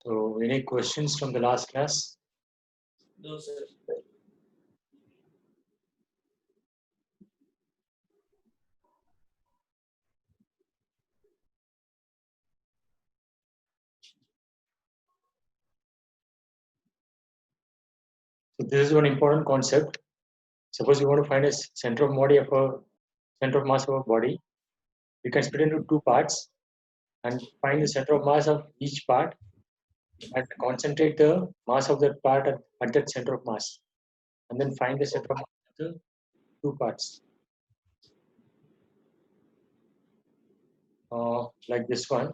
So, any questions from the last class? No, sir. So, this is one important concept. Suppose you want to find a center of mass of a body, you can split into two parts and find the center of mass of each part and concentrate the mass of that part at that center of mass, and then find the center of mass of the two parts. Like this one.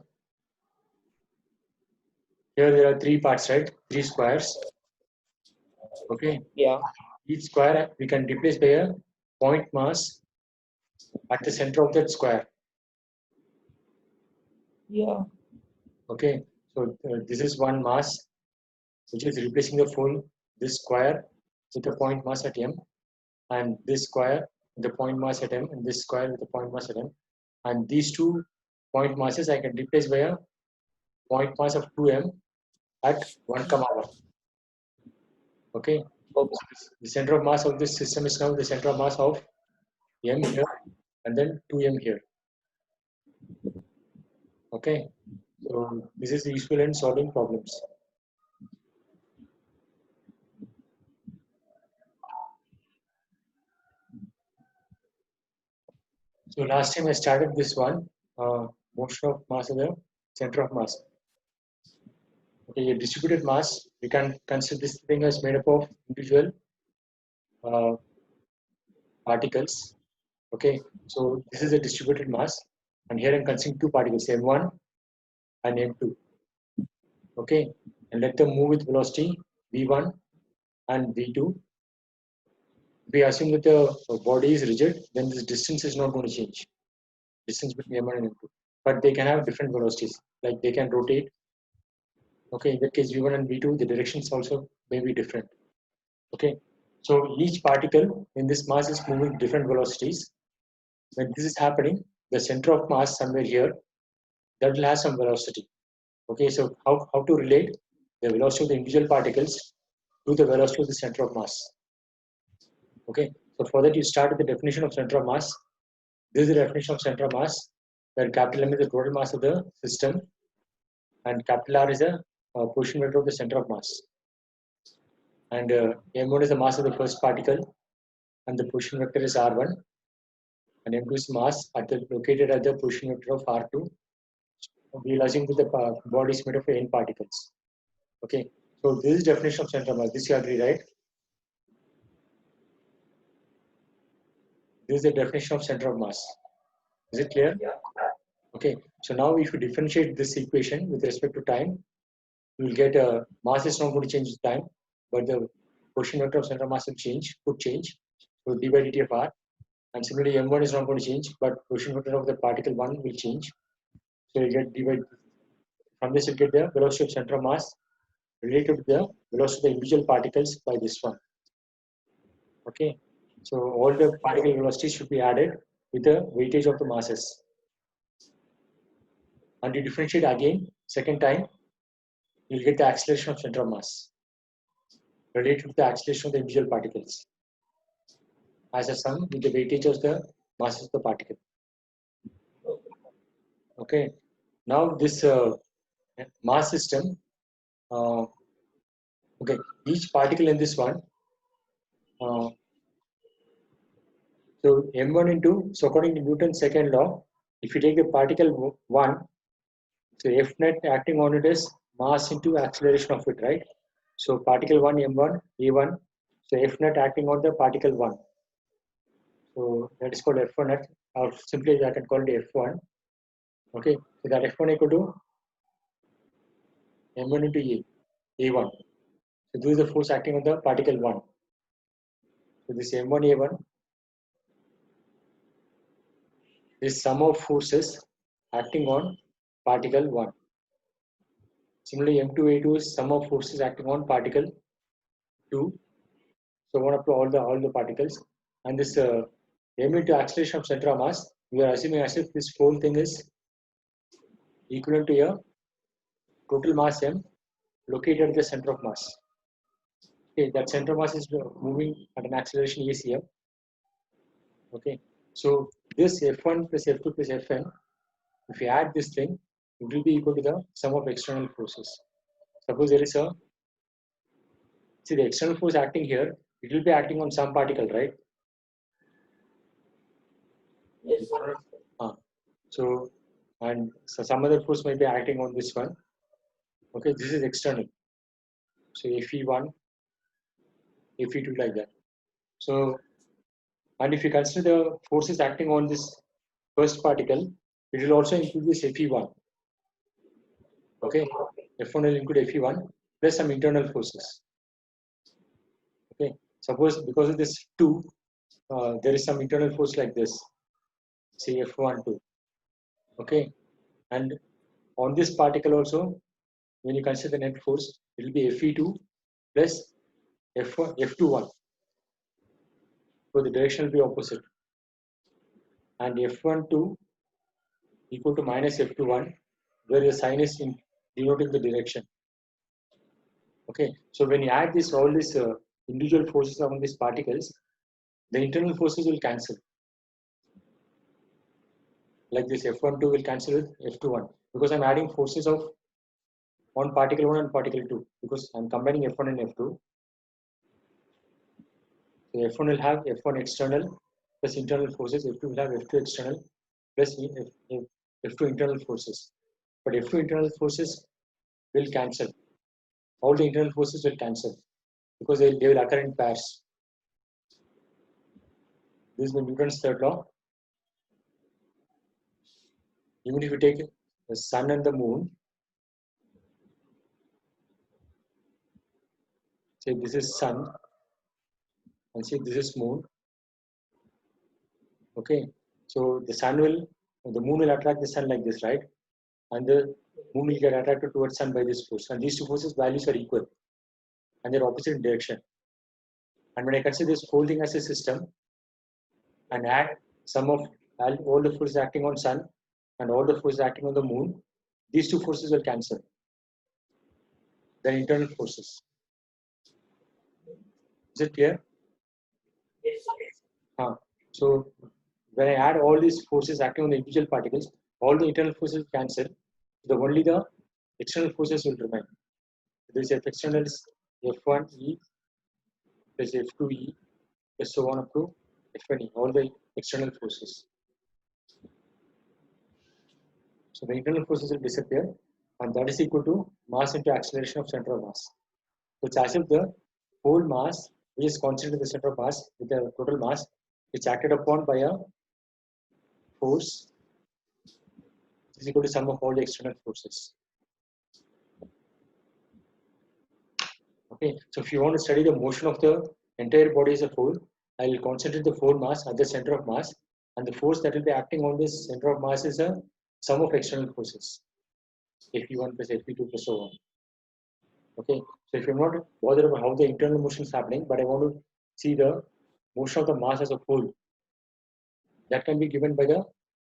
Here there are three parts, right? Three squares. Okay. Yeah. Each square we can replace by a point mass at the center of that square. Yeah. Okay. So this is one mass which is replacing this square with a point mass at M, and this square with the point mass at M, and this square with the point mass at M. And these two point masses I can replace by a point mass of 2M at 1, 1. Okay. Okay. So the center of mass of this system is now the center of mass of M here and then 2M here. Okay. So this is useful in solving problems. So last time I started this one, motion of mass in the center of mass. Okay, a distributed mass, we can consider this thing as made up of individual particles. Okay, so this is a distributed mass, and here I'm considering two particles, M1 and M2. Okay, and let them move with velocity V1 and V2. We assume that the body is rigid, then this distance is not going to change. Distance between M1 and M2. But they can have different velocities, like they can rotate. Okay, in that case, V1 and V2, the directions also may be different. Okay, so each particle in this mass is moving different velocities. When this is happening, the center of mass somewhere here, that will have some velocity. Okay, so how to relate the velocity of the individual particles to the velocity of the center of mass? Okay, so for that you start with the definition of center of mass. This is the definition of center of mass, where capital M is the total mass of the system, and capital R is a position vector of the center of mass. And M1 is the mass of the first particle, and the position vector is R1, and M2 is mass located at the position vector of R2. We will assume that the body is made of n particles. Okay, so this is definition of center of mass. This you agree, right? This is the definition of center of mass. Is it clear? Yeah. Okay, so now if you differentiate this equation with respect to time, you will get a mass is not going to change with time, but the position vector of center of mass will change, could change. So d by dt of r. And similarly, m1 is not going to change, but position vector of the particle 1 will change. So you get d by, from this you get the velocity of center of mass related to the velocity of the individual particles by this one. Okay, so all the particle velocities should be added with the weightage of the masses. And you differentiate again, second time, you'll get the acceleration of center of mass related to the acceleration of the individual particles as a sum with the weightage of the masses of the particle. Okay, now this mass system, okay, each particle in this one, so m1 into, so according to Newton's second law, if you take the particle 1, so F net acting on it is mass into acceleration of it, right? So particle 1, m1, a1, so F net acting on the particle 1. So that is called F1 net, or simply I can call it F1. Okay, so that F1 equal to m1 into a1. So this is the force acting on the particle 1. So this m1 a1 is sum of forces acting on particle 1. Similarly, m2 a2 is sum of forces acting on particle 2. So one up to all the particles, and this m into acceleration of center of mass, we are assuming as if this whole thing is equivalent to a total mass m located at the center of mass. Okay, that center of mass is moving at an acceleration a here. Okay, so this F1 plus F2 plus Fn, if you add this thing, it will be equal to the sum of external forces. Suppose there is a, see the external force acting here, it will be acting on some particle, right? Yes, So, and so some other force might be acting on this one. Okay, this is external. So Fe1, Fe2 like that. So, and if you consider the forces acting on this first particle, it will also include this Fe1. Okay, F1 will include Fe1 plus some internal forces. Okay, suppose because of this 2, there is some internal force like this, say F1, 2. Okay, and on this particle also, when you consider the net force, it will be Fe2 plus F1, F21. So the direction will be opposite. And F12 equal to minus F21, where the sign is denoting the direction. Okay, so when you add this all these individual forces among these particles, the internal forces will cancel. Like this F12 will cancel with F21 because I'm adding forces of on particle 1 and particle 2 because I'm combining F1 and F2. So F1 will have F1 external plus internal forces, F2 will have F2 external plus F2 internal forces. But F2 internal forces will cancel. All the internal forces will cancel because they will occur in pairs. This is the Newton's third law. Even if you take the sun and the moon, say this is sun and say this is moon. Okay, so the moon will attract the sun like this, right? And the moon will get attracted towards sun by this force. And these two forces values are equal and they're opposite in direction. And when I consider this whole thing as a system and add sum of all the forces acting on sun and all the forces acting on the moon, these two forces will cancel. The internal forces. Is it clear? yes, So when I add all these forces acting on the individual particles, all the internal forces cancel. Only the external forces will remain. This F external is F1E plus F2E plus so on up to F1E, all the external forces. So the internal forces will disappear and that is equal to mass into acceleration of center of mass. So it's as if the whole mass which is constant in the center of mass with the total mass is acted upon by a force is equal to sum of all the external forces. Okay, so if you want to study the motion of the entire body as a whole, I will concentrate the whole mass at the center of mass, and the force that will be acting on this center of mass is a sum of external forces, Fe1 plus Fe2 plus so on. Okay, so if you're not bothered about how the internal motion is happening, but I want to see the motion of the mass as a whole, that can be given by the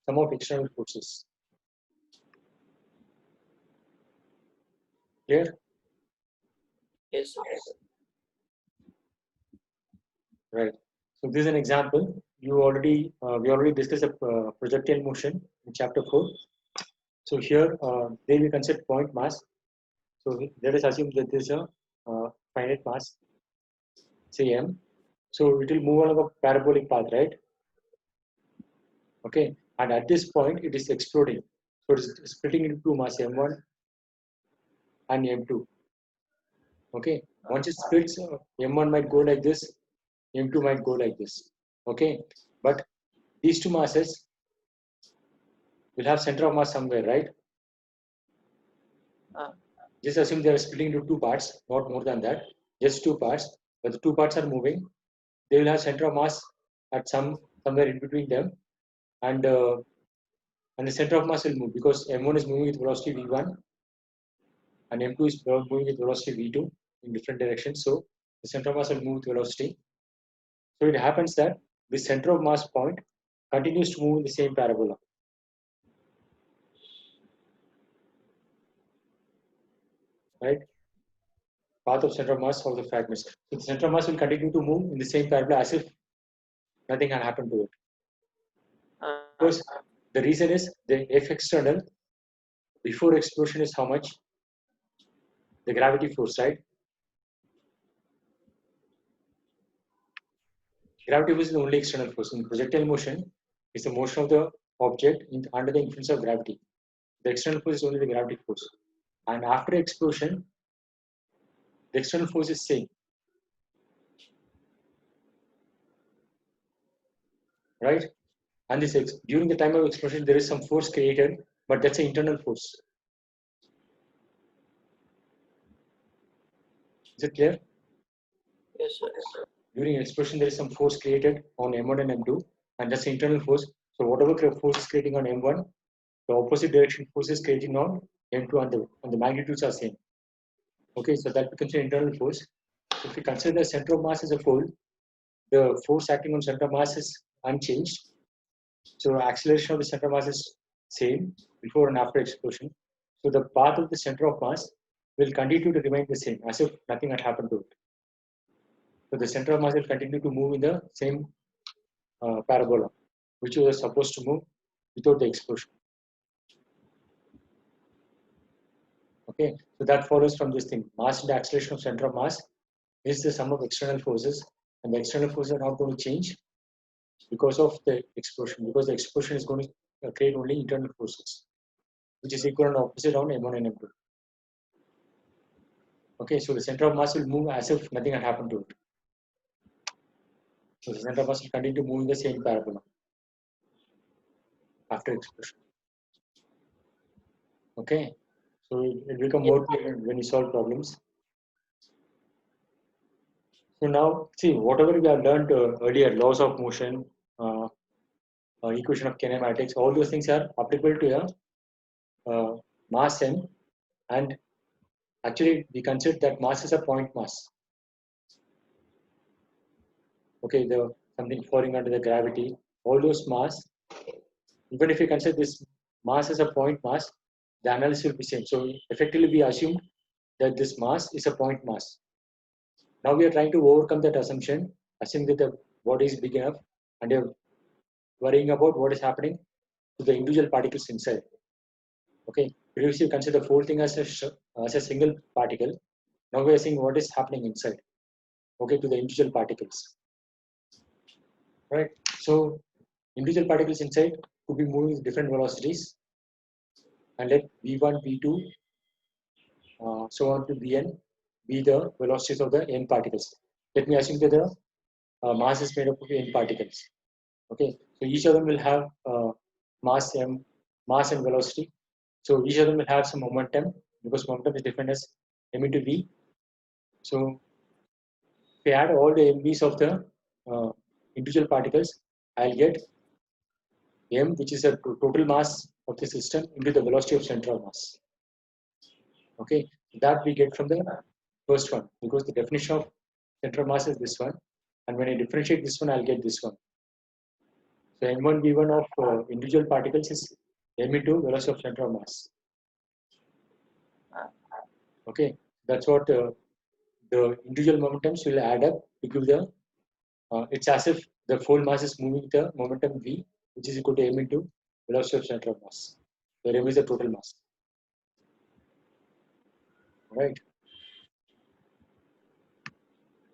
sum of external forces. Clear? yes, Right. So this is an example. We already discussed a projectile motion in chapter 4. So here, they will consider point mass. So let us assume that there is a finite mass, say m. So it will move along a parabolic path, right? Okay. And at this point, it is exploding. So it is splitting into two mass, m1 and m2. Okay. Once it splits, m1 might go like this, m2 might go like this. Okay. But these two masses will have center of mass somewhere, right? Just assume they are splitting into two parts, not more than that, just two parts. But the two parts are moving. They will have center of mass at somewhere in between them, and the center of mass will move because m1 is moving with velocity v1, and m2 is moving with velocity v2 in different directions. So the center of mass will move with velocity. So it happens that the center of mass point continues to move in the same parabola. Right? path of center of mass of the fragments. So the center of mass will continue to move in the same parabola as if nothing had happened to it. Because the reason is the F external before explosion is how much? The gravity force, right? Gravity force is the only external force. In projectile motion, it's the motion of the object under the influence of gravity. The external force is only the gravity force. And after explosion, the external force is same. Right? And this during the time of explosion, there is some force created, but that's an internal force. Is it clear? Yes, sir. During explosion, there is some force created on M1 and M2, and that's the internal force. So whatever force is creating on M1, the opposite direction force is creating on M2, and the magnitudes are same. Okay, so that becomes an internal force. So if we consider the center of mass as a whole, the force acting on center of mass is unchanged. So acceleration of the center of mass is same before and after explosion. So the path of the center of mass will continue to remain the same as if nothing had happened to it. So the center of mass will continue to move in the same parabola, which was supposed to move without the explosion. Okay, so that follows from this thing. Mass and acceleration of center of mass is the sum of external forces, and the external forces are not going to change because of the explosion, because the explosion is going to create only internal forces, which is equal and opposite on M1 and M2. Okay, so the center of mass will move as if nothing had happened to it. So the center of mass will continue to move in the same parabola after explosion. Okay, so it will become more clear when you solve problems. So now, see, whatever we have learned earlier, laws of motion, equation of kinematics, all those things are applicable to a mass m, and actually we consider that mass is a point mass. Okay, the something falling under the gravity, all those mass, even if you consider this mass as a point mass, the analysis will be same. So effectively we assumed that this mass is a point mass. Now we are trying to overcome that assumption, assuming that the body is big enough, and you're worrying about what is happening to the individual particles inside. Okay, previously you consider the whole thing as a single particle. Now we are seeing what is happening inside. Okay, to the individual particles. Right. So individual particles inside could be moving with different velocities, and let v1, v2, so on to vn be the velocities of the n particles. Let me assume that the mass is made up of n particles. Okay, so each of them will have mass m, mass and velocity. So each of them will have some momentum because momentum is defined as m into v. So if we add all the mv's of the individual particles, I'll get m, which is the total mass of the system, into the velocity of center of mass. Okay, that we get from the first one because the definition of center of mass is this one, and when I differentiate this one, I'll get this one. So m1 v1 of individual particles is m into velocity of center of mass. Okay, that's what the individual momentums will add up to give the. It's as if the whole mass is moving with the momentum v, which is equal to m into velocity of center of mass, where m is the total mass. Right.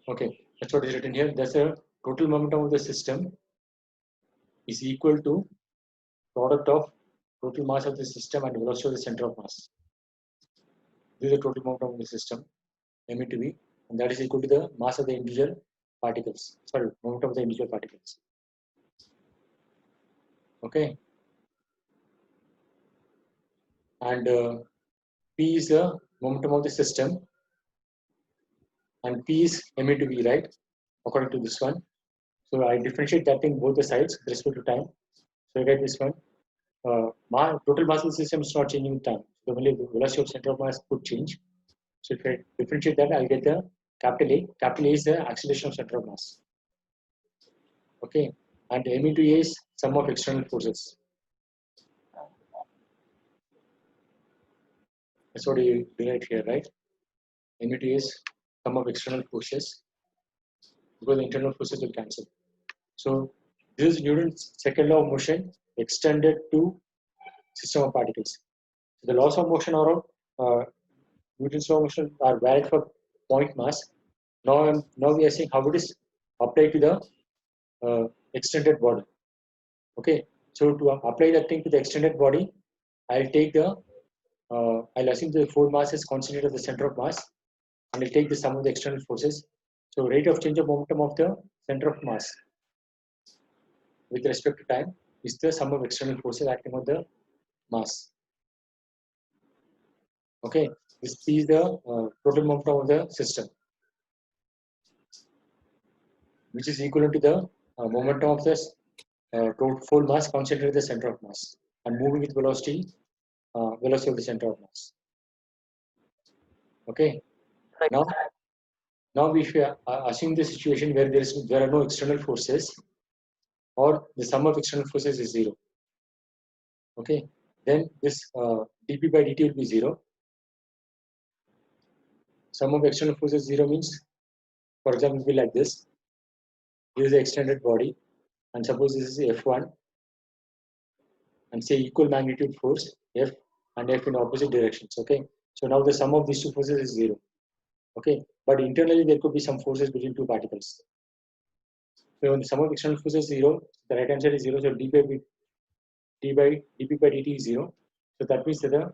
Okay, that's what is written here. That's the total momentum of the system is equal to product of total mass of the system and velocity of the center of mass. This is the total momentum of the system, m into v, and that is equal to the mass of the individual particles. Sorry, momentum of the individual particles. Okay. And P is the momentum of the system, and P is m into v, right? According to this one. So I differentiate that in both the sides with respect to time. So I get this one. Total mass of the system is not changing with time. So only the velocity of center of mass could change. So if I differentiate that, I'll get the capital A. Capital A is the acceleration of center of mass. Okay. And m into A is sum of external forces. That's what you derive here, right? M into A is sum of external forces, because the internal forces will cancel. So this is Newton's second law of motion extended to system of particles. So the laws of motion are Newton's law of motion are valid for point mass. Now we are seeing how it is applied to the extended body. Okay, so to apply that thing to the extended body, I'll take the I'll assume the force mass is constant at the center of mass, and I'll take the sum of the external forces. So rate of change of momentum of the center of mass with respect to time is the sum of external forces acting on the mass. Okay, this is the total momentum of the system, which is equivalent to the momentum of the total full mass concentrated at the center of mass and moving with velocity of the center of mass. Okay, Right. now if we assume the situation where there are no external forces, or the sum of external forces is 0. Okay, then this dp by dt will be 0. Sum of external forces 0 means, for example, it will be like this. This is the extended body, and suppose this is F1, and say equal magnitude force F and F in opposite directions. Okay, so now the sum of these two forces is 0. Okay, but internally there could be some forces between two particles. So when the sum of external forces is 0, the right hand side is 0, so dp by dt is 0. So that means that the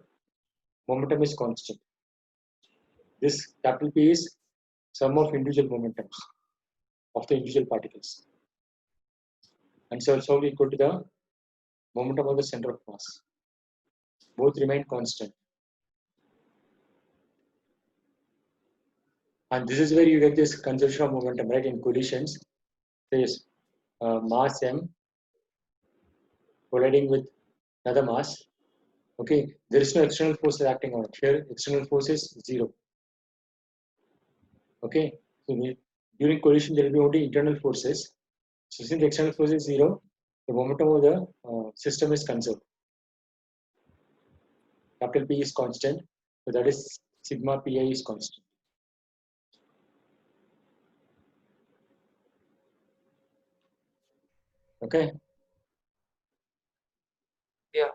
momentum is constant. This capital P is sum of individual momentums of the individual particles, and so also equal to the momentum of the center of mass. Both remain constant, and this is where you get this conservation of momentum, right? In collisions, there is mass m colliding with another mass. Okay, there is no external forces acting on it. Here, external force is 0. Okay, so during collision there will be only internal forces. So since the external force is 0, the momentum of the system is conserved. Capital P is constant, so that is sigma pi is constant. Okay. Yeah.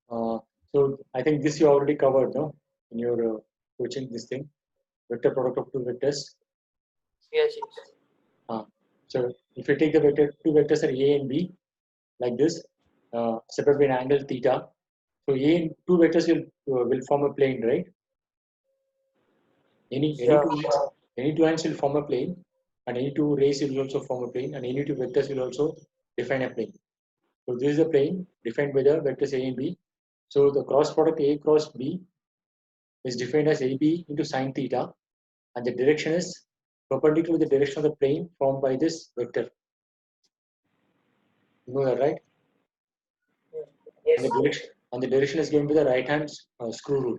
So I think this you already covered, no, in your coaching this thing, vector product of two vectors. Yes. So if you take the two vectors are A and B, like this, separated by an angle theta. So A and two vectors will form a plane, right? Any two lines will form a plane, and any two rays will also form a plane, and any two vectors will also define a plane. So this is a plane defined by the vectors A and B. So the cross product A cross B is defined as AB into sine theta, and the direction is perpendicular to the direction of the plane formed by this vector. You know that, right? Yes. And the direction is given by the right hand screw rule.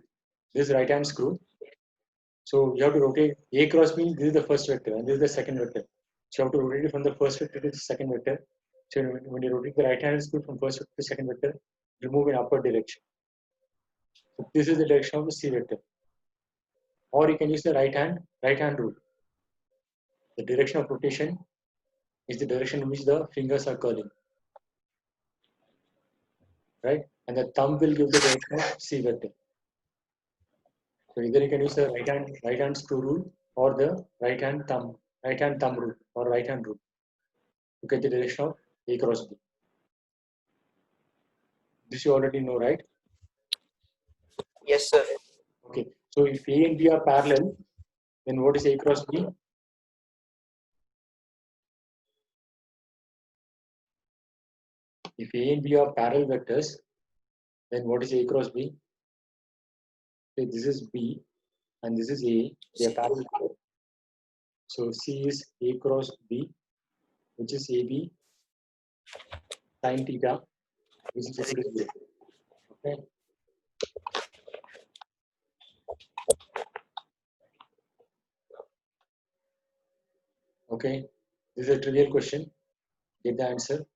This right hand screw. So you have to rotate A cross B. This is the first vector, and this is the second vector. So you have to rotate it from the first vector to the second vector. So when you rotate the right hand screw from first vector to second vector, you move in upward direction. So this is the direction of the C vector. Or you can use the right hand rule. The direction of rotation is the direction in which the fingers are curling, right? And the thumb will give the direction of C vector. So either you can use the right hand screw rule or the right hand thumb rule or right hand rule to get the direction of A cross B. This you already know, right? Yes, sir. Okay. So if A and B are parallel, then what is A cross B? If A and B are parallel vectors, then what is A cross B? Okay, this is B and this is A. They are parallel. So C is A cross B, which is AB sine theta, which is equal to 0. Okay. Okay. This is a trivial question. Get the answer.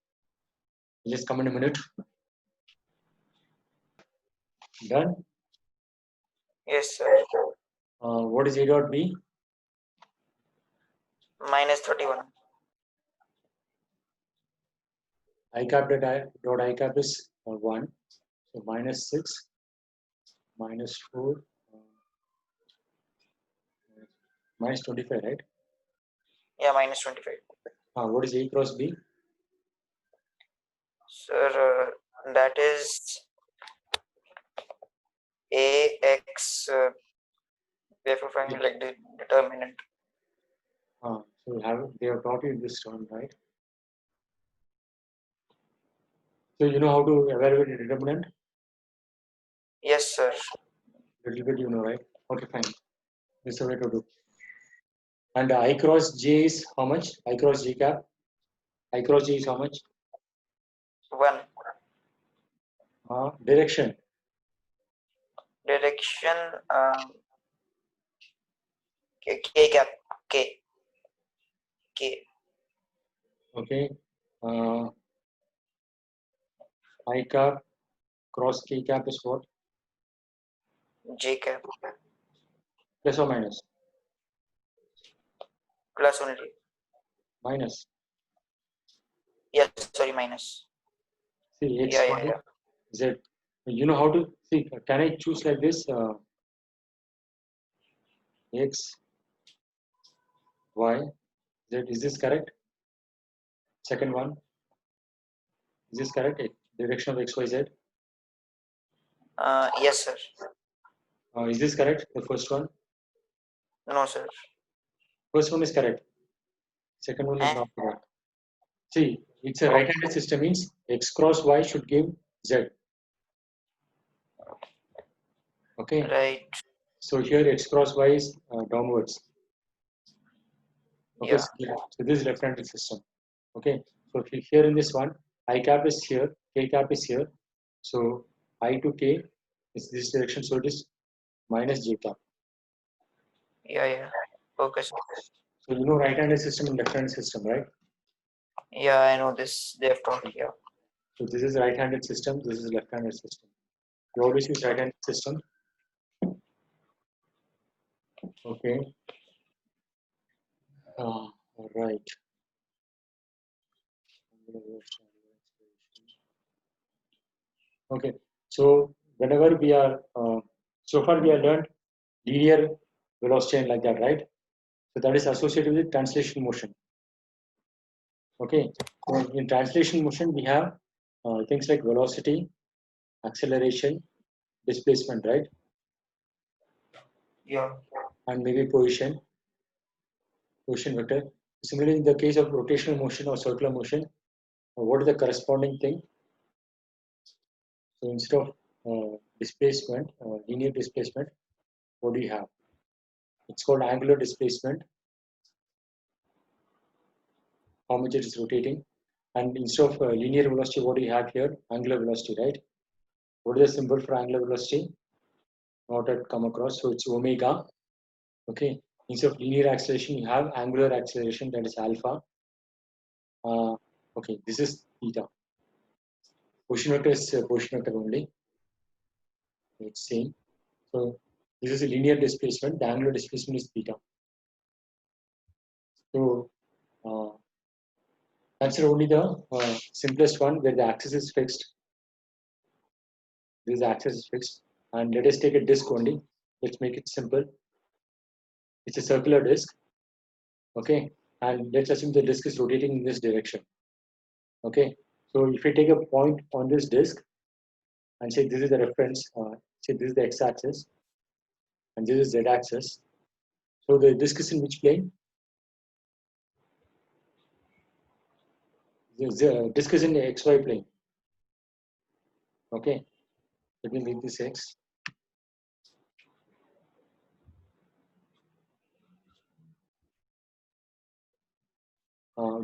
Let's come in a minute. Done. Yes, sir. What is A dot B? minus 31. I cap dot I cap is 1. So minus 6, minus 4, minus 25, right? Yeah, minus 25. What is A cross B? Sir, that is AX. We have to find like the determinant. So they have taught you this term, right? So you know how to evaluate a determinant? Yes, sir. Little bit, you know, right? Okay, fine. This is the way to do. And I cross J is how much? I cross J cap. I cross J is how much? 1. Direction. Direction. K cap. K. K. Okay. I cap cross K cap is what? J cap. Plus or minus? Plus only. Minus. Yes, sorry, minus. See, X, Yeah, Y, yeah, yeah. Z. You know how to see? Can I choose like this? X, Y, Z. Is this correct? Second one. Is this correct? Direction of X, Y, Z. Yes, sir. Is this correct? The first one. No, sir. First one is correct. Second one is Eh? not correct. See, it's a right-handed system. Means X cross Y should give Z. Okay. Right. So here X cross Y is downwards. Okay. Yeah. So this is left-handed system. Okay. So here in this one, I cap is here, K cap is here. So I to K is this direction. So it is minus J cap. Yeah, yeah. Okay, sir. So you know right-handed system and left-handed system, right? Yeah, I know this. They have taught. Yeah. So this is right-handed system. This is left-handed system. You always use right-handed system. Okay. Right. Okay. So whenever we are, so far we have learned linear velocity and like that, right? So that is associated with translation motion. Okay. So in translation motion, we have things like velocity, acceleration, displacement, right? Yeah. And maybe position vector. Similarly, in the case of rotational motion or circular motion, what is the corresponding thing? So instead of displacement, linear displacement, what do you have? It's called angular displacement, how much it is rotating. And instead of linear velocity, what do you have here? Angular velocity, right? What is the symbol for angular velocity? Not yet come across. So it's omega. Okay. Instead of linear acceleration, you have angular acceleration, that is alpha. Okay, this is theta. Position vector is position vector only. It's same. So this is a linear displacement. The angular displacement is theta. So consider only the simplest one where the axis is fixed. This axis is fixed. And let us take a disk only. Let's make it simple. It's a circular disk. Okay. And let's assume the disk is rotating in this direction. Okay. So if we take a point on this disk and say this is the reference, say this is the x-axis and this is z-axis. So the disk is in which plane? The disk is in the xy plane. Okay. Let me make this x.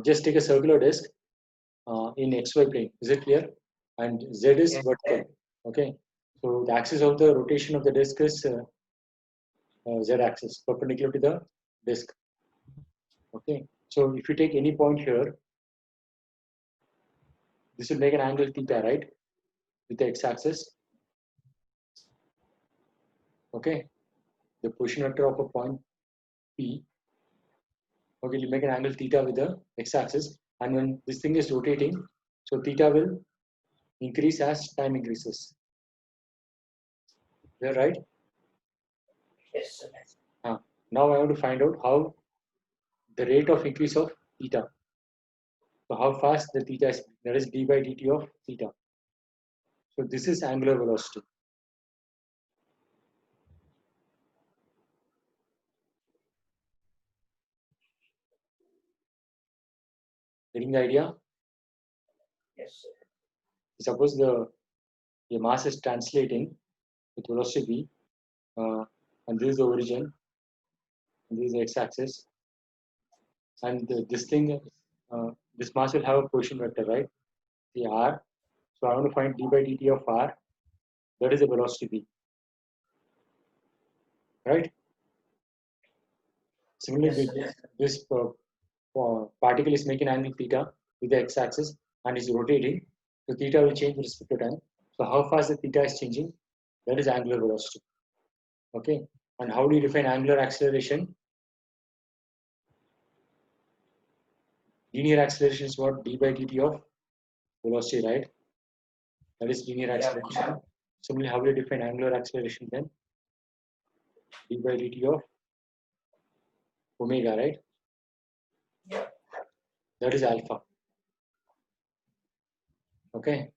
Just take a circular disk in xy plane. Is it clear? And z is vertical. Okay. So the axis of the rotation of the disk is z-axis, perpendicular to the disk. Okay. So if you take any point here, this will make an angle theta, right? With the x-axis. Okay. The position vector of a point P Okay, you make an angle theta with the x-axis, and when this thing is rotating, so theta will increase as time increases. You're right? Yes, sir. Now I want to find out how the rate of increase of theta. So how fast the theta is, that is d by dt of theta. So this is angular velocity. Getting the idea? Yes, sir. Suppose the mass is translating with velocity v, and this is the origin, and this is the x-axis, and this thing, this mass will have a position vector, right? The r. So I want to find d by dt of r. That is the velocity v, right? Similarly, Yes, this particle is making angle theta with the x-axis and is rotating. So theta will change with respect to time. So how fast the theta is changing? That is angular velocity. Okay. And how do you define angular acceleration? Linear acceleration is what? D by dt of velocity, right? That is linear acceleration. Similarly, how do you define angular acceleration then? D by dt of omega, right? Yeah. That is alpha. Okay.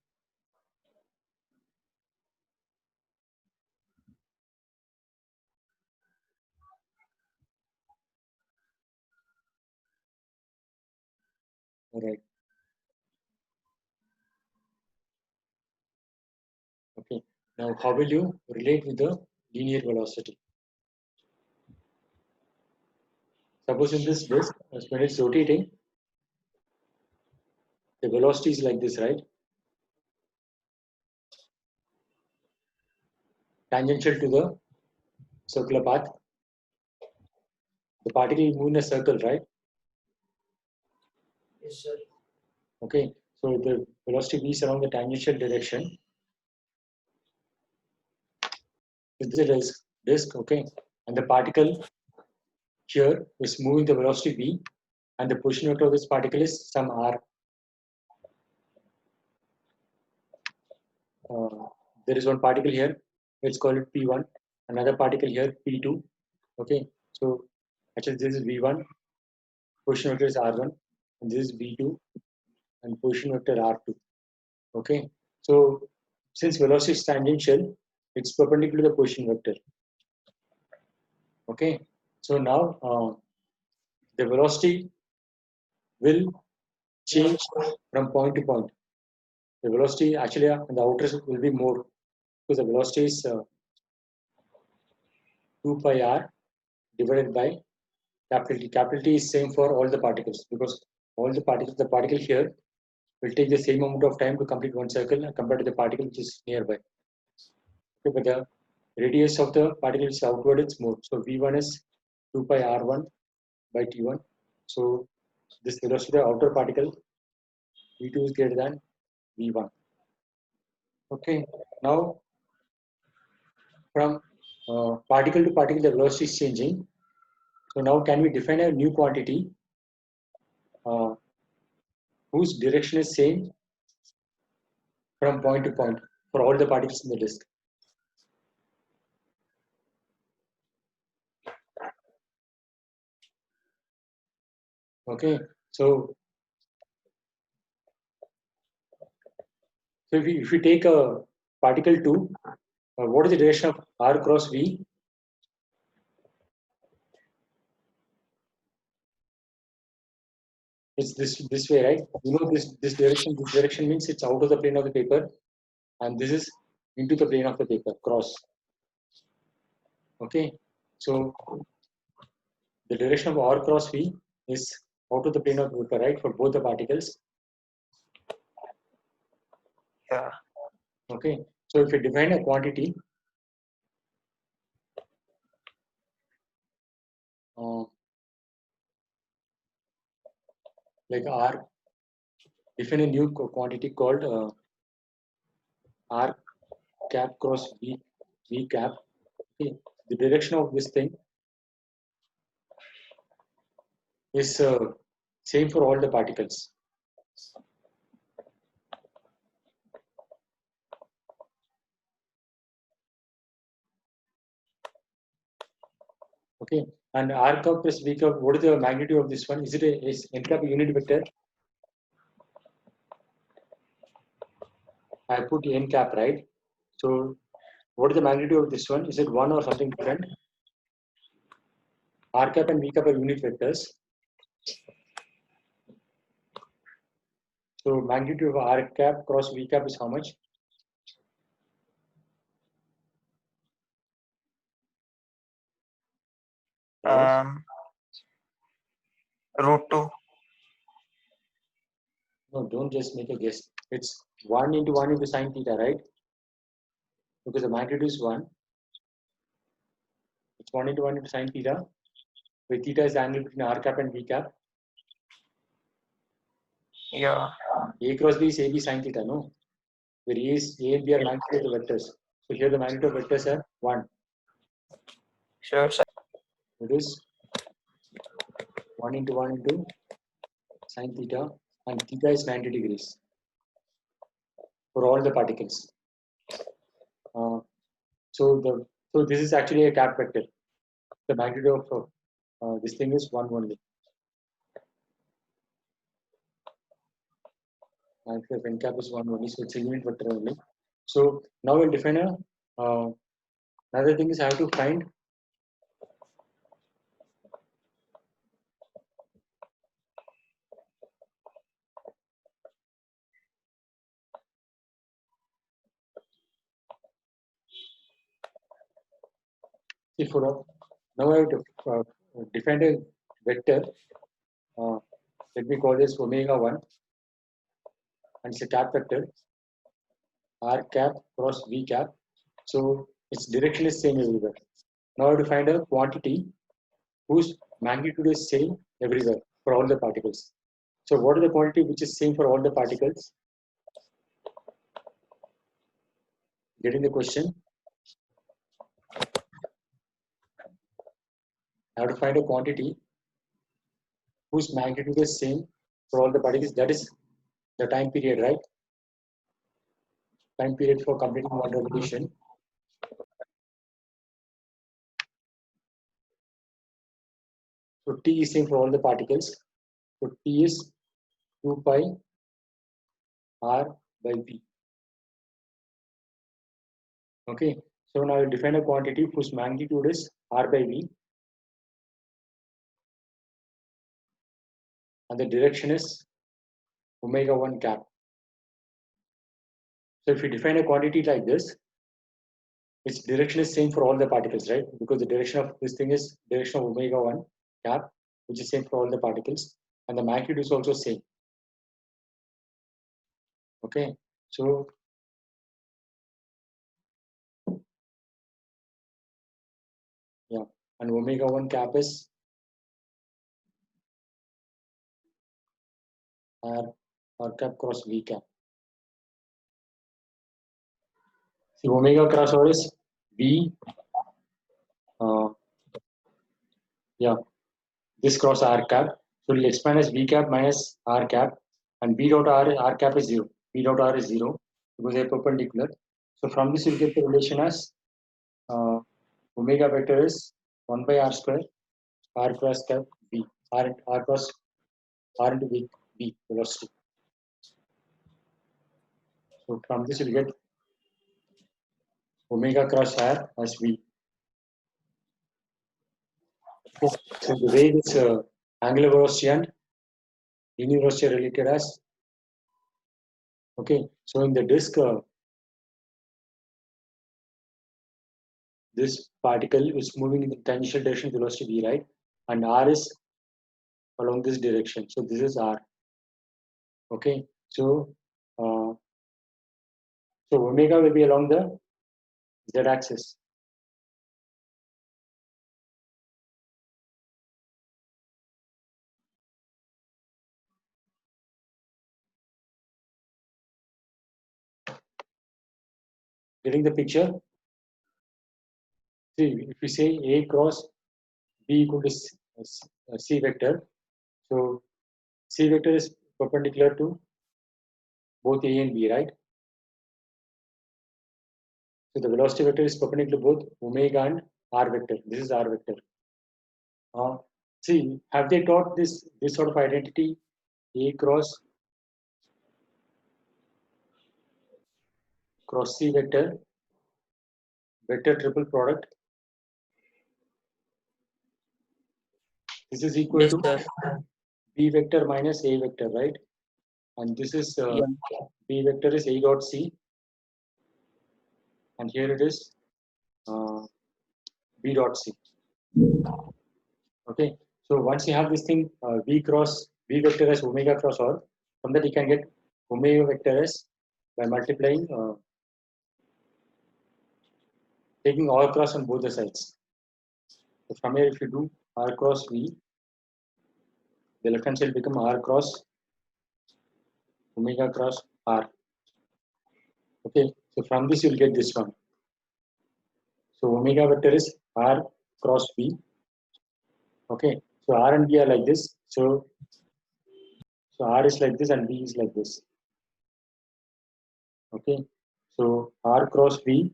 All right. Okay. Now, how will you relate with the linear velocity? Suppose in this disk, when it's rotating, the velocity is like this, right? Tangential to the circular path. The particle will move in a circle, right? Yes, sir. Okay. So the velocity v is around the tangential direction. This is a disk, okay, and the particle here is moving the velocity v, and the position vector of this particle is some r. There is one particle here, let's call it p1, another particle here p2. Okay, so actually this is v1, position vector is r1, and this is v2, and position vector r2. Okay, so since velocity is tangential, it's perpendicular to the position vector. Okay, so now the velocity will change from point to point. The velocity actually on the outer will be more because the velocity is 2 pi r divided by capital T. Capital T is same for all the particles because all the particle here will take the same amount of time to complete one circle compared to the particle which is nearby. Okay, but the radius of the particle is outward, it's more. So V1 is 2 pi r1 by t1. So this velocity of the outer particle V2 is greater than V1. Okay, now from particle to particle, the velocity is changing. So now can we define a new quantity uh, whose direction is same from point to point for all the particles in the disk? Okay, so if we take a particle 2, what is the direction of r cross v? It's this way, right? You know this direction. This direction means it's out of the plane of the paper, and this is into the plane of the paper cross. Okay, so the direction of r cross v is out of the plane of the paper, right, for both the particles. Yeah. Okay, so if you define a quantity like r, define a new quantity called r cap cross v cap. Okay, the direction of this thing is same for all the particles. Okay, and r cup plus v cup, what is the magnitude of this one? Is it is n cap a unit vector? I put n cap, right? So what is the magnitude of this one? Is it 1 or something different? R cap and v cap are unit vectors. So magnitude of R cap cross V cap is how much? √2. No, don't just make a guess. It's 1 into 1 into sine theta, right? Because the magnitude is 1. It's 1 into 1 into sine theta, where theta is the angle between R cap and V cap. Yeah. A cross B is AB sine theta, no? Where A and B are magnitude of the vectors. So here the magnitude of vectors are 1. Sure, sir. It is 1 into 1 into sine theta, and theta is 90 degrees for all the particles. So this is actually a cap vector. The magnitude of this thing is 1 only. Magnitude of n cap is 1 only, so it's a unit vector only. So now we'll define another thing is I have to find now I have to define a vector. Let me call this omega 1, and it's a cap vector r cap cross v cap. So its direction is same everywhere. Now I have to find a quantity whose magnitude is same everywhere for all the particles. So what is the quantity which is same for all the particles? Getting the question? I have to find a quantity whose magnitude is same for all the particles. That is the time period, right? Time period for completing one revolution. So T is same for all the particles. So T is 2 pi R by V. Okay. So now I will define a quantity whose magnitude is R by V, and the direction is omega 1 cap. So if we define a quantity like this, its direction is same for all the particles, right? Because the direction of this thing is direction of omega 1 cap, which is same for all the particles, and the magnitude is also same. Okay, so yeah, and omega 1 cap is R cap cross V cap. See, omega cross R is V, yeah, this cross R cap. So we'll expand as V cap minus R cap, and B dot R cap is 0. B dot R is 0 because they're perpendicular. So from this, you'll get the relation as omega vector is 1 by R square, R cross cap V, R cross R into V velocity. So from this, you'll get omega cross R as V. Okay. So the way this angular velocity and linear velocity are related as, okay, so in the disk, this particle is moving in the tangential direction velocity V, right? And R is along this direction. So this is R. Okay. So omega will be along the Z axis. Getting the picture? See, if we say A cross B equal to C vector, So C vector is perpendicular to both A and B, right? So the velocity vector is perpendicular to both omega and R vector. This is R vector. See, have they taught this sort of identity? A cross C vector triple product. This is equal Yes, to sir. B vector minus A vector, right? And this is Yeah. B vector is A dot C, and here it is B dot C. Okay, so once you have this thing V vector as omega cross R, from that you can get omega vector S by multiplying taking R cross on both the sides. So from here, if you do R cross V, the left hand side become R cross omega cross R. Okay, so from this you'll get this one. So omega vector is R cross V. Okay, so R and V are like this. So R is like this and V is like this. Okay, so R cross V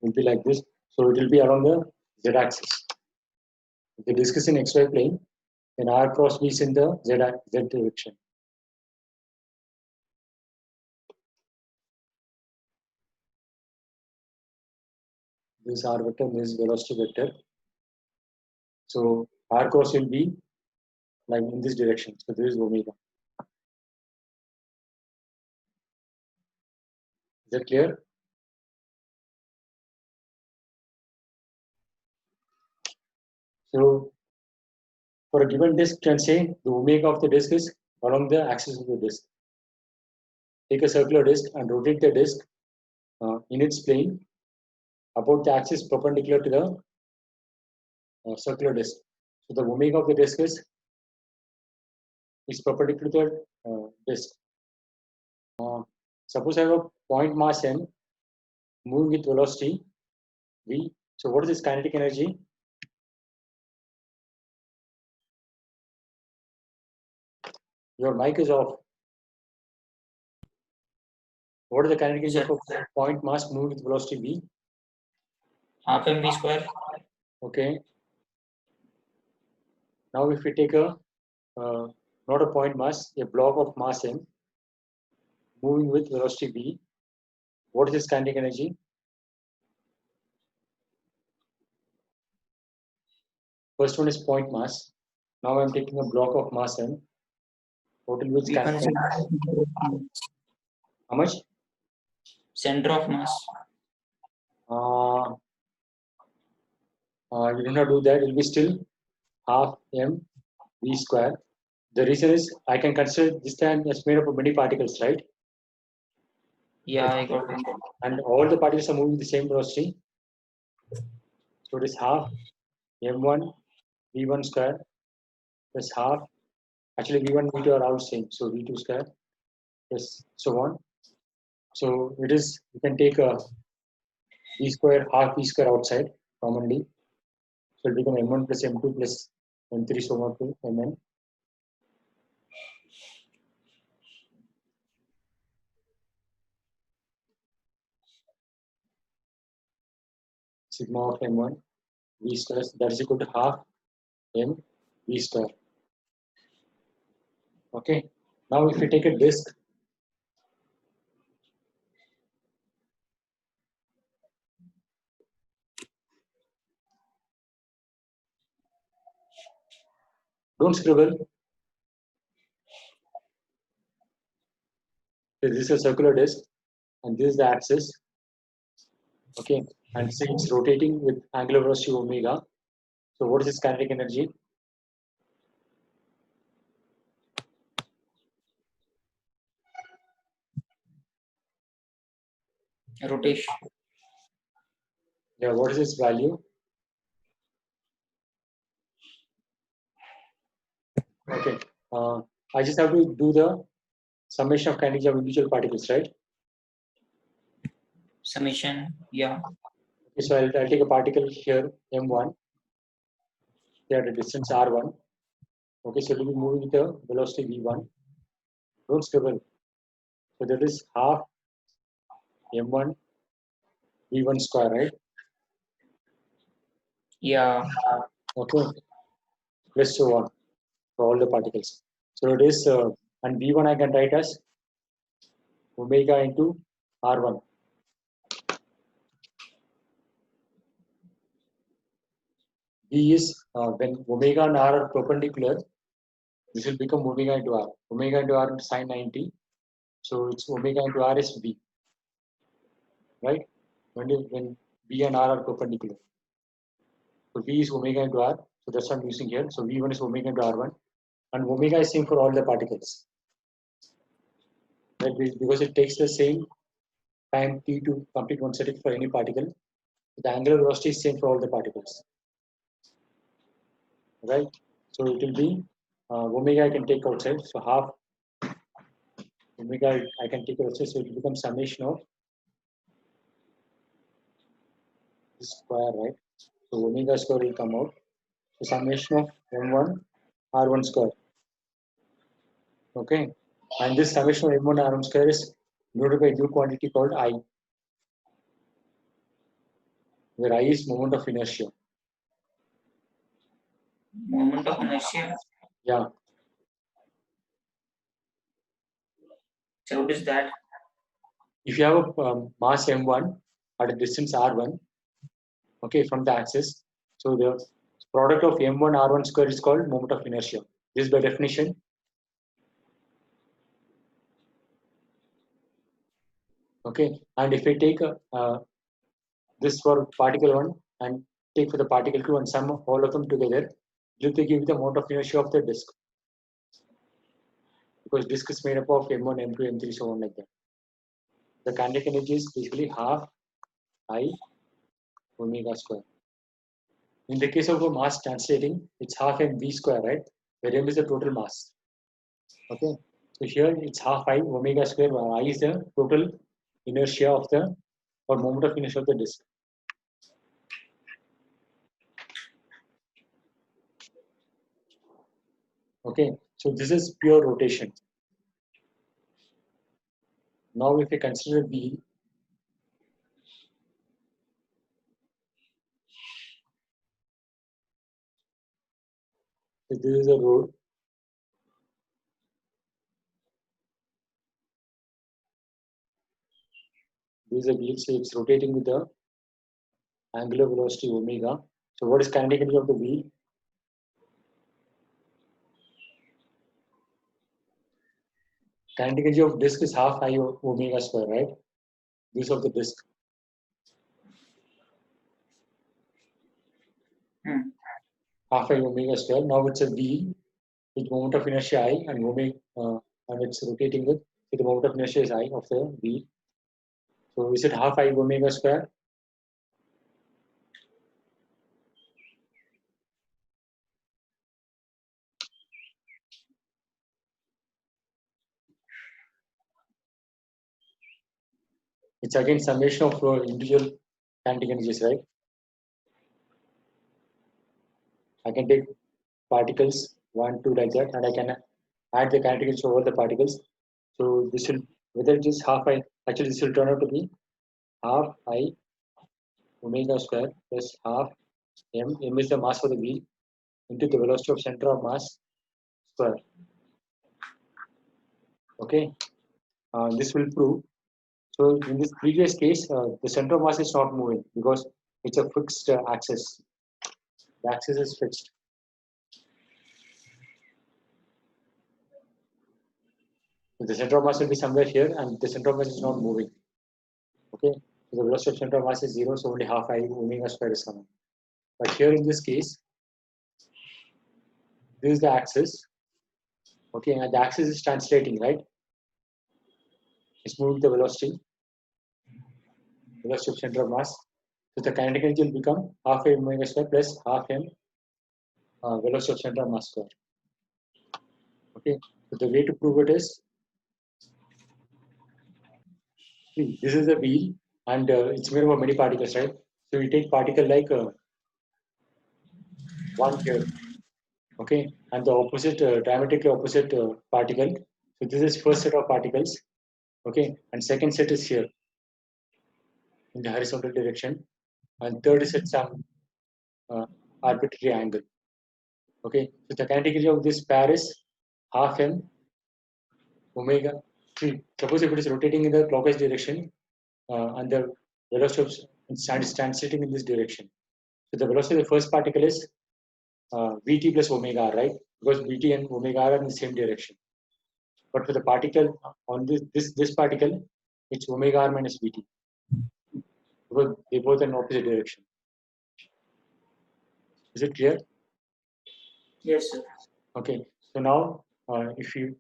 will be like this. So it will be along the Z axis. If the disk is in XY plane, then R cross V is in the Z direction. This is R vector, this is velocity vector. So R cross will be like in this direction. So this is omega. Is that clear? So for a given disk, you can say the omega of the disk is along the axis of the disk. Take a circular disk and rotate the disk in its plane about the axis perpendicular to the circular disk. So the omega of the disk is perpendicular to the disk. Suppose I have a point mass m moving with velocity v. So what is this kinetic energy? Your mic is off. What is the kinetic energy of a point mass moving with velocity v? Half mv square. Okay. Now if we take a not a point mass, a block of mass m moving with velocity v, what is its kinetic energy? First one is point mass. Now I'm taking a block of mass m. What will be its We kinetic consider energy? How much? center of mass. You do not do that. It will be still half m v square. The reason is I can consider this time as made up of many particles, right? Yeah, I got it. And all the particles are moving with the same velocity. So it is half m1 v1 square plus half. Actually, v1 v2 are all same. So v2 square plus so on. So it is, you can take a v square, half v square outside commonly. So it will become m1 plus m2 plus m3 so on to mn. Sigma of m1 v square, that is equal to half m v square. Okay. Now if we take a disk, don't scribble. This is a circular disk, and this is the axis. Okay, and see it's rotating with angular velocity omega. So what is its kinetic energy? Rotation. Yeah, what is its value? Okay, I just have to do the summation of kinetic of individual particles, right? Summation. Yeah. Okay, so I'll take a particle here, m1. at a distance r1. Okay, so it will be moving with the velocity v1. Don't scribble. So that is half m1 v1 square, right? Yeah. Okay, plus so on for all the particles. So it is, and v1 I can write as omega into r1. V is when omega and r are perpendicular, this will become omega into r. Omega into r is sine 90. So it's omega into r is v, right? When v and r are perpendicular. So v is omega into r. So that's what I'm using here. So v1 is omega into r1. And omega is same for all the particles. Right? Because it takes the same time t to complete one circuit for any particle. The angular velocity is same for all the particles. Right? So it will be omega I can take outside. So half omega I can take outside. So it will become summation of this square, right? So omega square will come out. So summation of m1 r1 square. Okay. And this summation of m1 r1 square is denoted by a new quantity called I, where I is moment of inertia. Moment of inertia. Yeah. So what is that? If you have a mass m1 at a distance r1, okay, from the axis, so the product of m1 r1 square is called moment of inertia. This is by definition. Okay, and if I take this for particle 1 and take for the particle 2 and sum all of them together, it will give the moment of inertia of the disk. Because disk is made up of m1, m2, m3, so on like that. The kinetic energy is basically half I omega square. In the case of a mass translating, it's half mv square, right? Where m is the total mass. Okay, so here it's half I omega square, where I is the total inertia of the, or moment of inertia of the disk. Okay, so this is pure rotation. Now if we consider B, so this is a road. This is a wheel, so it's rotating with the angular velocity omega. So what is kinetic energy of the wheel? Kinetic energy of disk is half I omega square, right? This of the disk. Half I omega square. Now it's a wheel with moment of inertia I and omega, and it's rotating with the moment of inertia is I of the wheel. So is it half I omega square? It's again summation of individual kinetic energies, right? I can take particles 1, 2 like that, and I can add the kinetic energy over the particles. So this will, whether it is half I, actually this will turn out to be half I omega square plus half m is the mass for the wheel, into the velocity of center of mass square. Okay, this will prove. So in this previous case, the center of mass is not moving because it's a fixed axis. The axis is fixed. So the center of mass will be somewhere here, and the center of mass is not moving. Okay, so the velocity of center of mass is 0, so only half I omega square is coming. But here in this case, this is the axis. Okay, and the axis is translating, right? It's moving the velocity of center of mass. So the kinetic energy will become half a omega square plus half m velocity of center of mass square. Okay, so the way to prove it is, see, this is the wheel and it's made up of many particles, right? So you take particle like 1 here. Okay, and the opposite, diametrically opposite particle. So this is first set of particles. Okay, and second set is here in the horizontal direction, and third is at some arbitrary angle. Okay, so the kinetic energy of this pair is half m omega. See, suppose if it is rotating in the clockwise direction, and the velocity of stands sitting in this direction. So the velocity of the first particle is Vt plus omega r, right? Because Vt and omega r are in the same direction. But for the particle on this particle, it's omega r minus Vt, because they both are in opposite direction. Is it clear? Yes, sir. Okay. So now, if you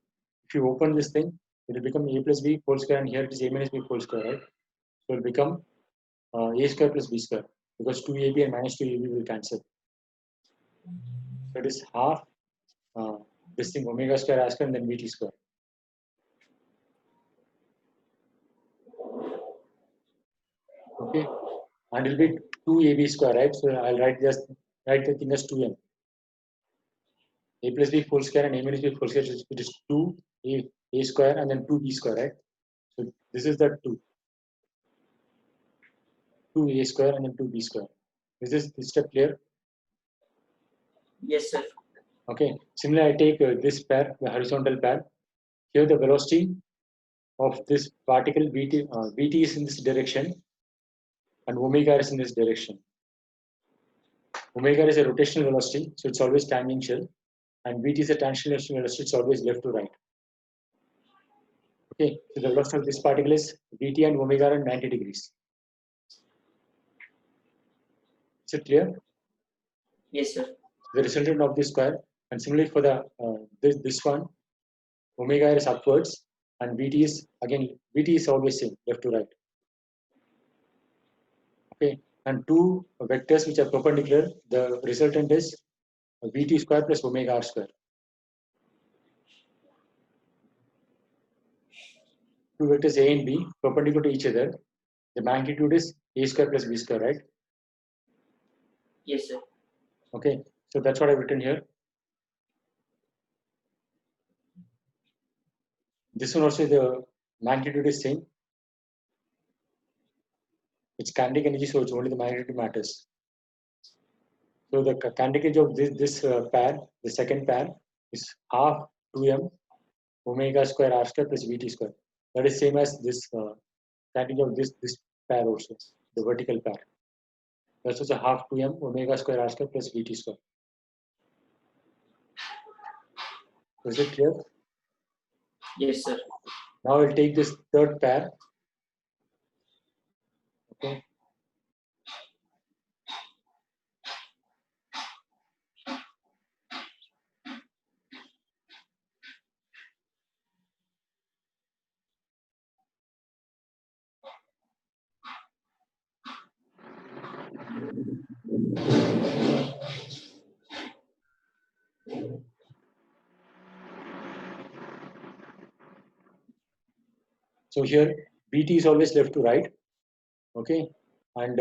open this thing, it will become a plus b whole square, and here it is a minus b whole square, right? So it will become a square plus b square, because 2ab and minus 2ab will cancel. So it is half this thing omega square r square and then Vt square. Okay, and it will be 2ab square, right? So I'll write the thing as 2m. A plus b whole square and a minus b whole square, it is 2a square and then 2b square, right? So this is the 2a square and then 2b square. Is this step clear? Yes, sir. Okay. Similarly, I take this pair, the horizontal pair. Here the velocity of this particle Vt is in this direction, and omega is in this direction. Omega is a rotational velocity, so it's always tangential, and Vt is a tangential velocity, it's always left to right. Okay, so the velocity of this particle is Vt and omega are 90 degrees. Is it clear? Yes, sir. The resultant of this square, and similarly for the this one, omega is upwards, and Vt is always same, left to right. Okay, and two vectors which are perpendicular, the resultant is Vt square plus omega r square. Two vectors A and B perpendicular to each other. The magnitude is a square plus b square, right? Yes, sir. Okay, so that's what I've written here. This one also, the magnitude is same. It's kinetic energy, so it's only the magnitude matters. So the kinetic energy of this pair, the second pair, is half 2m omega square r square plus Vt square. That is same as this kinetic energy of this pair also, the vertical pair. That's also half 2m omega square r square plus Vt square. Is it clear? Yes, sir. Now I'll take this third pair. Okay. So here Vt is always left to right. Okay, and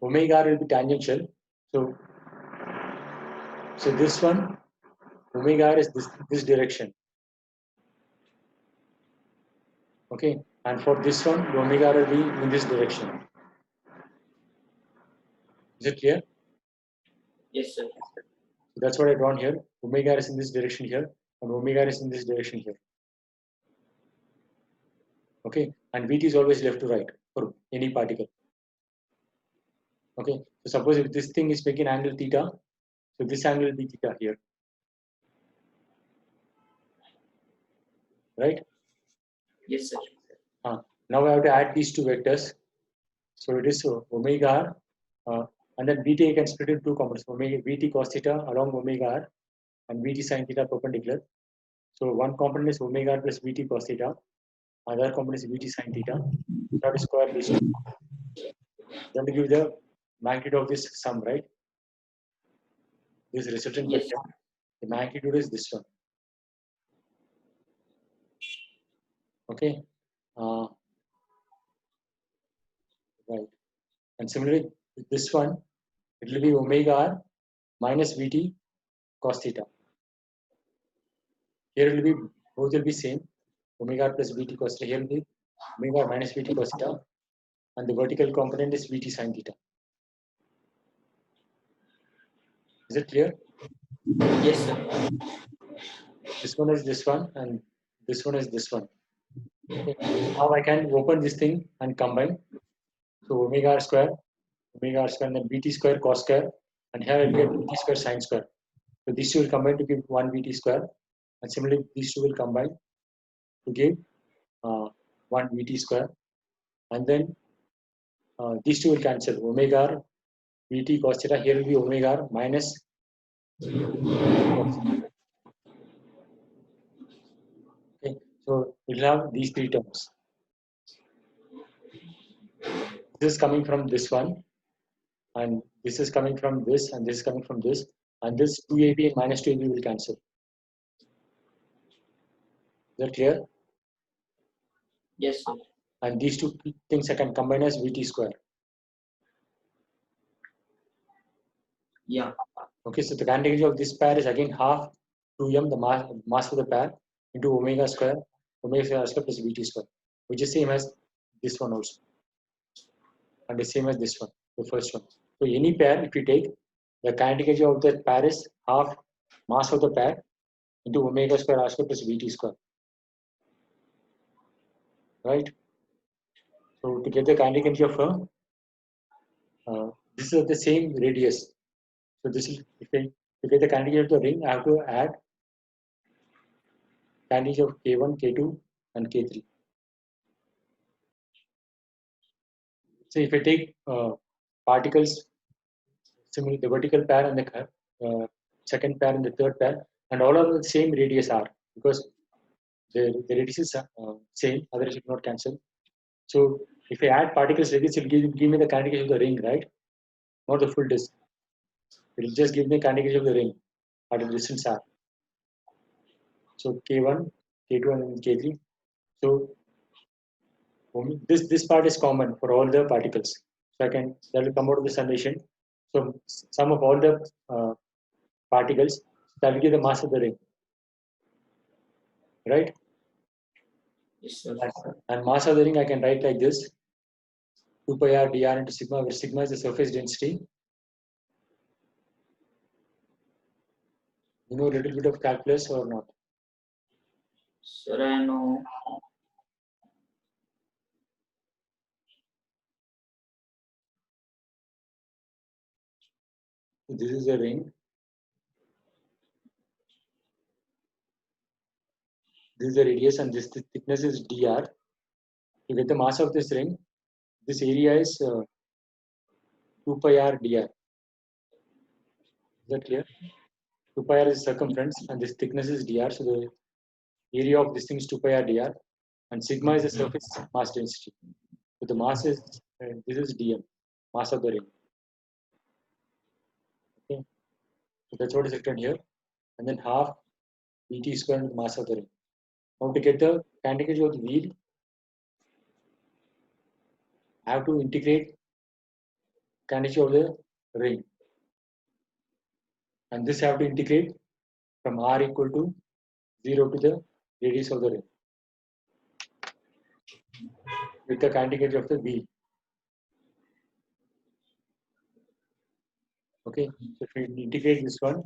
omega r will be tangential. So this one, omega r is this direction. Okay, and for this one, the omega r will be in this direction. Is it clear? Yes, sir. So that's what I drawn here. Omega r is in this direction here, and omega r is in this direction here. Okay, and Vt is always left to right for any particle. Okay, so suppose if this thing is making angle theta, so this angle will be theta here, right? Yes, sir. Now I have to add these two vectors. So it is omega r, and then Vt I can split into two components. Omega Vt cos theta along omega r, and Vt sin theta perpendicular. So one component is omega r plus Vt cos theta, another component is Vt sin theta. So I have to square these two. Then to give the magnitude of this sum, right? This resultant Yes. vector. The magnitude is this one. Okay. Right. And similarly, with this one, it will be omega r minus Vt cos theta. Here it will be, both will be same. Omega r plus Vt cos theta. Here will be omega r minus Vt cos theta. And the vertical component is Vt sin theta. Is it clear? Yes, sir. This one is this one, and this one is this one. Okay. Now I can open this thing and combine. So omega r square, and then Vt square cos square, and here I will get Vt square sin square. So these two will combine to give 1 Vt square, and similarly these two will combine to give 1 Vt square, and then these two will cancel. Omega r Vt cos theta, here will be omega r minus okay. So we'll have these three terms. This is coming from this one, and this is coming from this, and this is coming from this, and this 2ab and minus 2ab will cancel. Is that clear? Yes, sir. And these two things I can combine as Vt square. Yeah. Okay, so the kinetic energy of this pair is again half 2m, the mass of the pair, into omega square plus Vt square, which is same as this one also, and the same as this one, the first one. So any pair, if you take, the kinetic energy of that pair is half mass of the pair into omega square r square plus Vt square, right? So to get the kinetic energy of this is the same radius. So this is, to get the kinetic energy of the ring, I have to add kinetic energy of K1, K2, and K3. So if I take particles, similarly the vertical pair and the second pair and the third pair, and all of the same radius r, because the radius is same, otherwise it will not cancel. So if I add particles radius, it will give me the kinetic energy of the ring, right? Not the full disk. It will just give me kinetic energy of the ring at a distance r. So K1, K2, and K3. So this part is common for all the particles. So that will come out of the summation. So sum of all the particles, that will give the mass of the ring, right? Yes, sir. And mass of the ring I can write like this: 2 pi r dr into sigma, where sigma is the surface density. You know a little bit of calculus or not? Sir, I know. So this is a ring. This is the radius, and this thickness is dr. To get the mass of this ring, this area is 2 pi r dr. Is that clear? 2 pi r is circumference, and this thickness is dr. So the area of this thing is 2 pi r dr, and sigma is the surface mass density. So the mass is this is dm, mass of the ring. Okay, so that's what is written here, and then half Vt square into the mass of the ring. Now to get the kinetic energy of the wheel, I have to integrate kinetic energy of the ring, and this I have to integrate from r equal to 0 to the radius of the ring with the kinetic energy of the wheel. Okay, so if we integrate this one,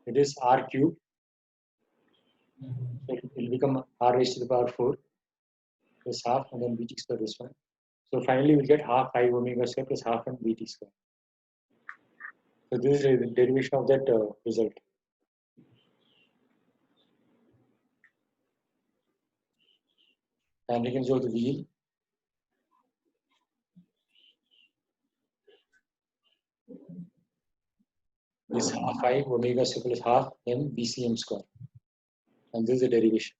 it is r cube. So it will become r raised to the power 4 plus half, and then Vt square this one. So finally we'll get half I omega square plus half and Vt square. So this is the derivation of that result. Kinetic energy of the wheel is half I omega square plus half m Vcm square, and this is the derivation.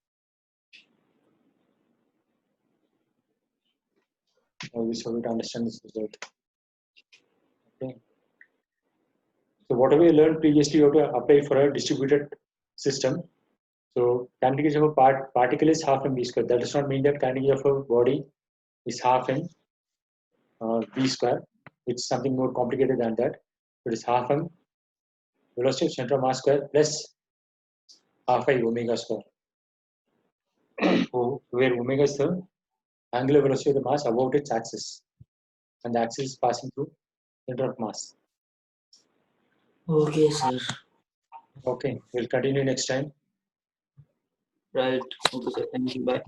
Now we should understand this result. Okay. So whatever you learned previously, you have to apply for a distributed system. So kinetic energy of a particle is half m v square. That does not mean that kinetic energy of a body is half m v square. It's something more complicated than that. It is half m velocity of center of mass square plus half I omega square. Where omega is the angular velocity of the mass about its axis, and the axis is passing through center of mass. Okay, sir. Okay, we'll continue next time. Right. Okay, sir. Thank you. Bye.